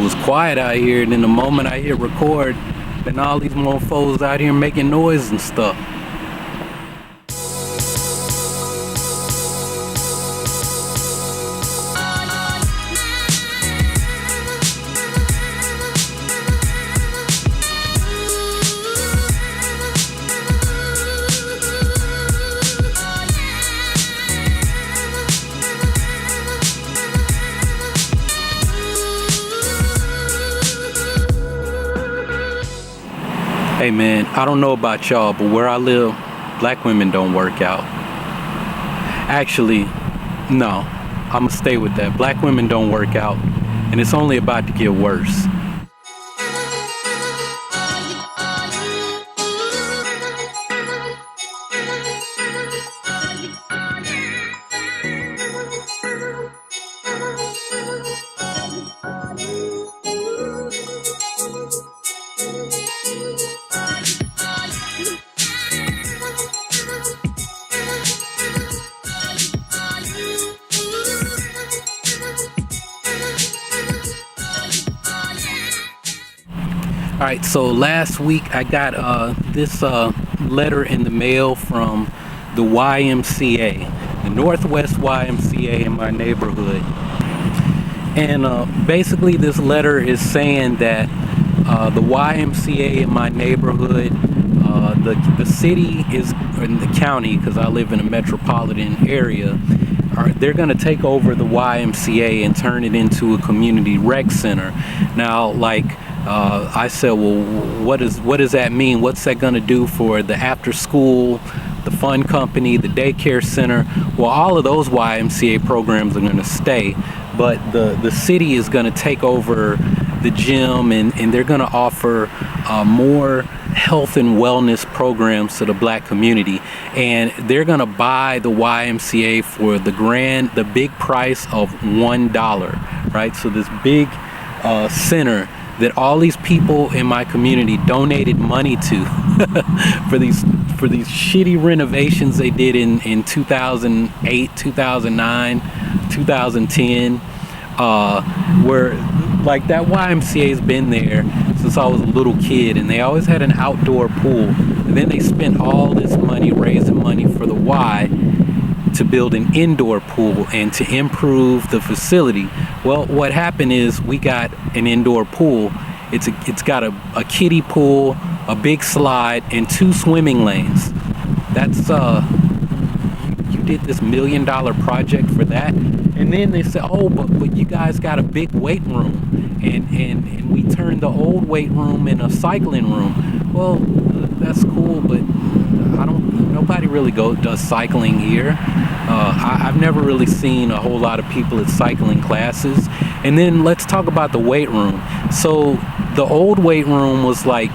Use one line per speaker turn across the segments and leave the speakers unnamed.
was quiet out here, and then the moment I hit record, then all these mofos out here making noise and stuff. Hey man, I don't know about y'all, but where I live, black women don't work out. Actually, no, I'ma stay with that. Black women don't work out, and it's only about to get worse. Alright, so last week I got this letter in the mail from the YMCA, the Northwest YMCA in my neighborhood. And basically this letter is saying that the YMCA in my neighborhood, the city is, in the county, because I live in a metropolitan area, they're going to take over the YMCA and turn it into a community rec center. Now, like, I said, well, what does that mean? What's that going to do for the after school, the fun company, the daycare center? Well, all of those YMCA programs are going to stay, but the city is going to take over the gym, and they're going to offer more health and wellness programs to the black community, and they're going to buy the YMCA for the big price of $1, right? So this big center that all these people in my community donated money to for these shitty renovations they did in 2008, 2009, 2010, where like that YMCA has been there since I was a little kid, and they always had an outdoor pool, and then they spent all this money raising money for the Y to build an indoor pool and to improve the facility. Well, what happened is we got an indoor pool. It's got a kiddie pool, a big slide, and 2 swimming lanes. That's you did this $1 million project for that, and then they said, oh, but you guys got a big weight room, and we turned the old weight room in a cycling room. Well, that's cool, but nobody really does cycling here. I've never really seen a whole lot of people at cycling classes. And then let's talk about the weight room. So the old weight room was like,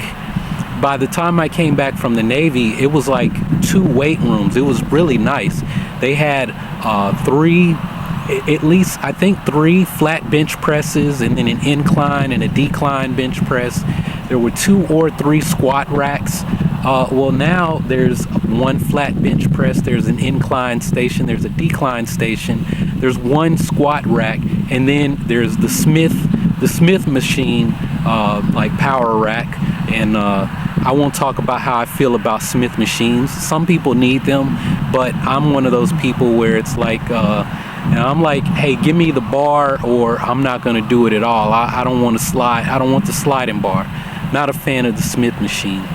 by the time I came back from the Navy, it was like 2 weight rooms. It was really nice. They had 3 flat bench presses, and then an incline and a decline bench press. There were 2 or 3 squat racks. Well, now there's 1 flat bench press, there's an incline station, there's a decline station, there's 1 squat rack, and then there's the Smith machine, like power rack. And I won't talk about how I feel about Smith machines. Some people need them, but I'm one of those people where it's like, and I'm like, hey, give me the bar, or I'm not going to do it at all. I don't want to slide. I don't want the sliding bar. Not a fan of the Smith machine.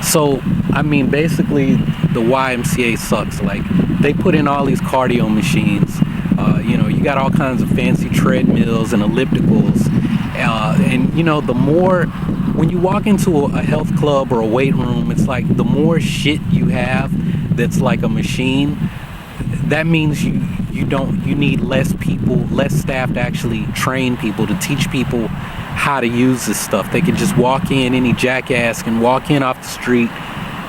So, I mean, basically, the YMCA sucks. Like, they put in all these cardio machines. You got all kinds of fancy treadmills and ellipticals. And, the more, when you walk into a health club or a weight room, it's like the more shit you have that's like a machine, that means you need less people, less staff to actually train people, to teach people how to use this stuff. They can just walk in, any jackass can walk in off the street,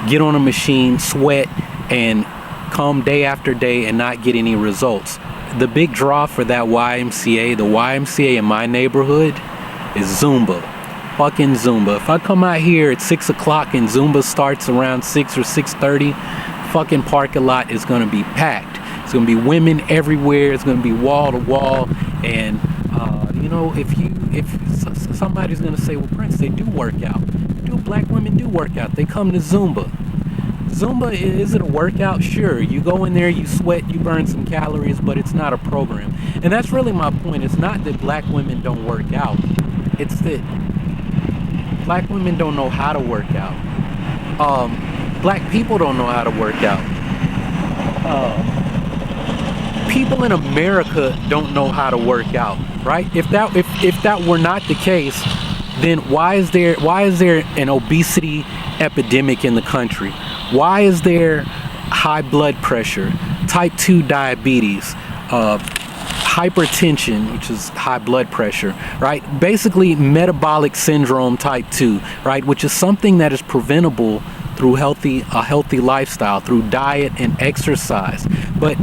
get on a machine, sweat, and come day after day and not get any results. The big draw for that YMCA, the YMCA in my neighborhood, is Zumba. Fucking Zumba. If I come out here at 6 o'clock and Zumba starts around 6 or 6:30, fucking parking lot is gonna be packed. It's gonna be women everywhere. It's gonna be wall to wall, and somebody's gonna say, well, Prince, they do work out. Black women do work out. They come to Zumba. Zumba, is it a workout? Sure. You go in there, you sweat, you burn some calories, but it's not a program. And that's really my point. It's not that black women don't work out. It's that black women don't know how to work out. Black people don't know how to work out. People in America don't know how to work out, right? If that were not the case, then why is there an obesity epidemic in the country? Why is there high blood pressure, type 2 diabetes, hypertension, which is high blood pressure, right? Basically metabolic syndrome type 2, right? Which is something that is preventable through a healthy lifestyle, through diet and exercise. But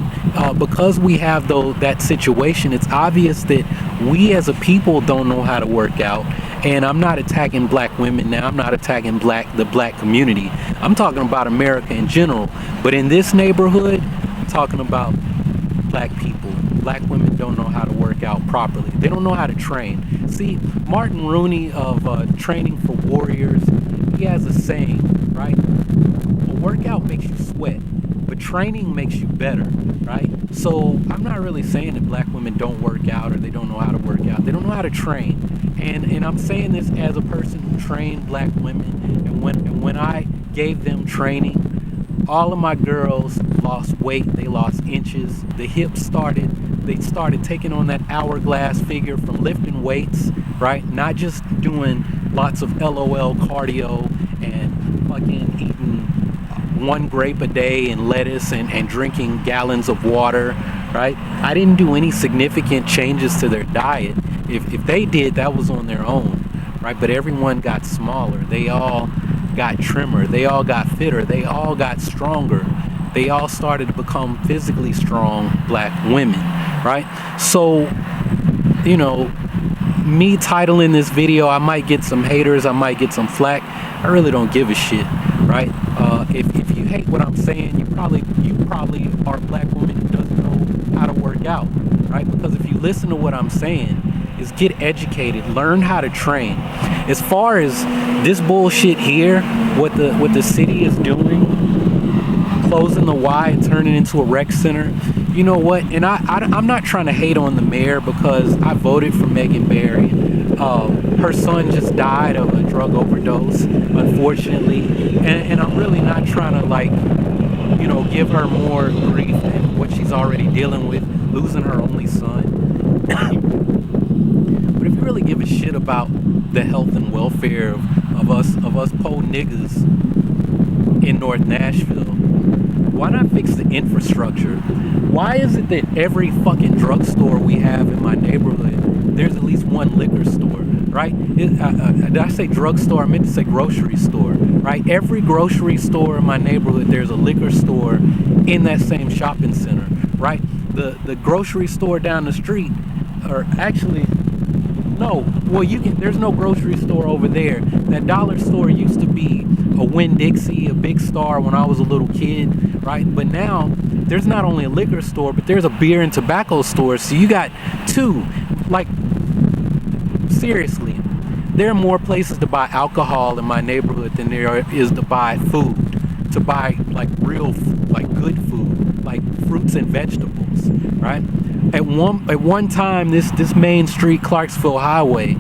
because we have that situation, it's obvious that we as a people don't know how to work out. And I'm not attacking black women now. I'm not attacking the black community. I'm talking about America in general. But in this neighborhood, I'm talking about black people. Black women don't know how to work out properly. They don't know how to train. See, Martin Rooney of Training for Warriors, he has a saying, right? A workout makes you sweat, but training makes you better, right? So I'm not really saying that black women don't work out or they don't know how to work out. They don't know how to train. And I'm saying this as a person who trained black women, and when I gave them training, all of my girls lost weight, they lost inches, the hips started taking on that hourglass figure from lifting weights, right? Not just doing lots of LOL cardio and fucking eating one grape a day and lettuce and drinking gallons of water, right? I didn't do any significant changes to their diet. If they did, that was on their own, right? But everyone got smaller. They all got trimmer. They all got fitter. They all got stronger. They all started to become physically strong black women, right? So, me titling this video, I might get some haters. I might get some flack. I really don't give a shit, right? If you hate what I'm saying, you probably are a black woman who doesn't know how to work out, right? Because if you listen to what I'm saying, is get educated, learn how to train. As far as this bullshit here, what the city is doing, closing the Y and turning it into a rec center, you know what? And I'm not trying to hate on the mayor because I voted for Megan Barry. Her son just died of a drug overdose, unfortunately, and I'm really not trying to give her more grief than what she's already dealing with, losing her only son. But if you really give a shit about the health and welfare of us po niggas in North Nashville, why not fix the infrastructure? Why is it that every fucking drugstore we have in my neighborhood, there's at least one liquor store, right? Did I say drugstore? I meant to say grocery store, right? Every grocery store in my neighborhood, there's a liquor store in that same shopping center, right? The grocery store down the street, or actually, no, well, there's no grocery store over there. That dollar store used to be a Winn-Dixie, a Big Star when I was a little kid, right? But now there's not only a liquor store, but there's a beer and tobacco store. So you got two. Like, seriously, there are more places to buy alcohol in my neighborhood than there is to buy food, to buy real, good food, like fruits and vegetables, right? At one time, this main street, Clarksville Highway,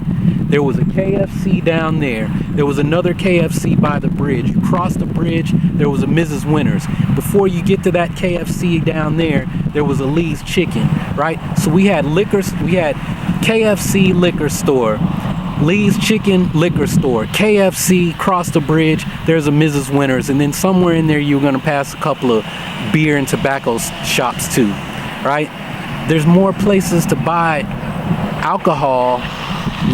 there was a KFC down there. There was another KFC by the bridge. You cross the bridge, there was a Mrs. Winters. Before you get to that KFC down there was a Lee's Chicken, right? So we had KFC liquor store, Lee's Chicken liquor store, KFC, cross the bridge, there's a Mrs. Winters, and then somewhere in there you're gonna pass a couple of beer and tobacco shops too, right? There's more places to buy alcohol,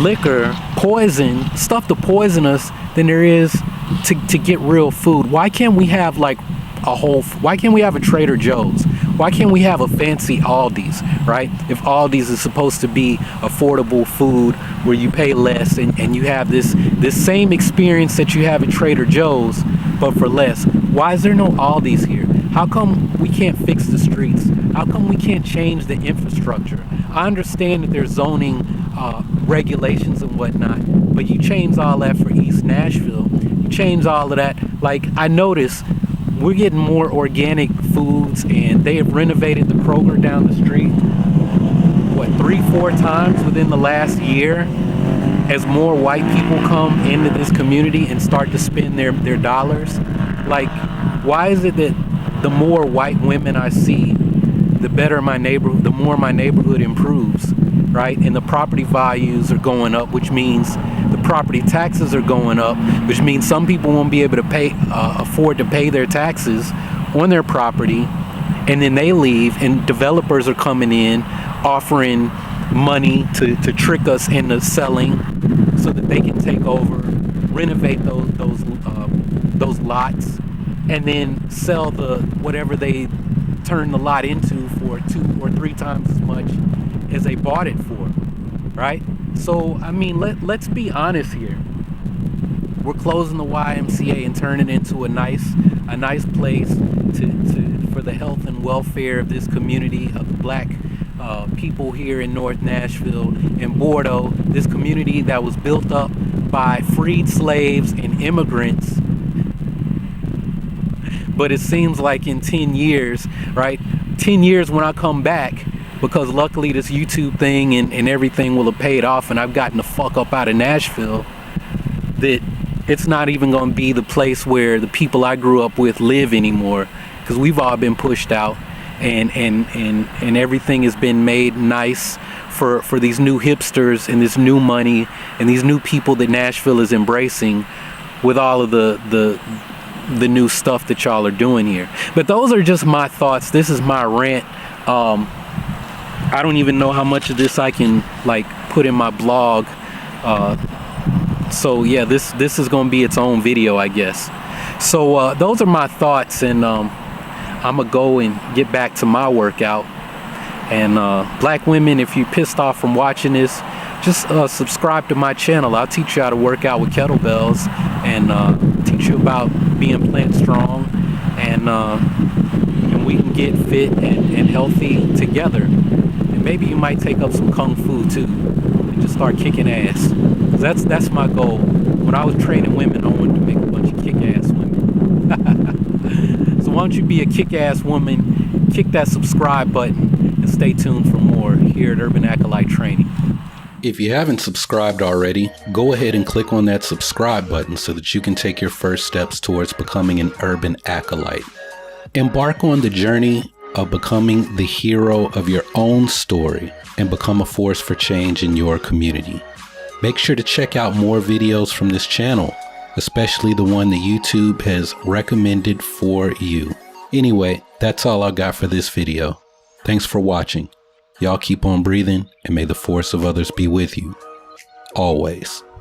liquor, poison, stuff to poison us than there is to get real food. Why can't we have why can't we have a Trader Joe's? Why can't we have a fancy Aldi's, right? If Aldi's is supposed to be affordable food where you pay less and you have this same experience that you have at Trader Joe's, but for less. Why is there no Aldi's here? How come we can't fix the streets? How come we can't change the infrastructure? I understand that there's zoning regulations and whatnot. But you change all that for East Nashville. You change all of that. Like, I noticed we're getting more organic foods, and they have renovated the Kroger down the street, what, 3-4 times within the last year, as more white people come into this community and start to spend their dollars. Like, why is it that the more white women I see, the better my neighborhood, the more my neighborhood improves, right? And the property values are going up, which means the property taxes are going up, which means some people won't be able to afford to pay their taxes on their property, and then they leave, and developers are coming in offering money to trick us into selling so that they can take over, renovate those lots, and then sell the whatever they turn the lot into for 2 or 3 times as much as they bought it for, right? So I mean, let's be honest here. We're closing the YMCA and turning it into a nice place for the health and welfare of this community of the black people here in North Nashville and Bordeaux, this community that was built up by freed slaves and immigrants. But it seems like in 10 years, right? 10 years when I come back, because luckily this YouTube thing and everything will have paid off, and I've gotten the fuck up out of Nashville, that it's not even going to be the place where the people I grew up with live anymore, because we've all been pushed out, and everything has been made nice for these new hipsters and this new money and these new people that Nashville is embracing with all of the new stuff that y'all are doing here. But those are just my thoughts. This is my rant. I don't even know how much of this I can like put in my blog. So yeah, this is gonna be its own video, I guess. So those are my thoughts, and I'm gonna go and get back to my workout. And black women, if you're pissed off from watching this, just subscribe to my channel. I'll teach you how to work out with kettlebells, and teach you about being plant strong, and we can get fit and healthy together. And maybe you might take up some kung fu too, and just start kicking ass. 'Cause that's my goal. When I was training women, I wanted to make a bunch of kick-ass women. So why don't you be a kick-ass woman, kick that subscribe button, and stay tuned for more here at Urban Acolyte Training. If you haven't subscribed already, go ahead and click on that subscribe button so that you can take your first steps towards becoming an urban acolyte. Embark on the journey of becoming the hero of your own story and become a force for change in your community. Make sure to check out more videos from this channel, especially the one that YouTube has recommended for you. Anyway, that's all I got for this video. Thanks for watching. Y'all keep on breathing, and may the force of others be with you. Always.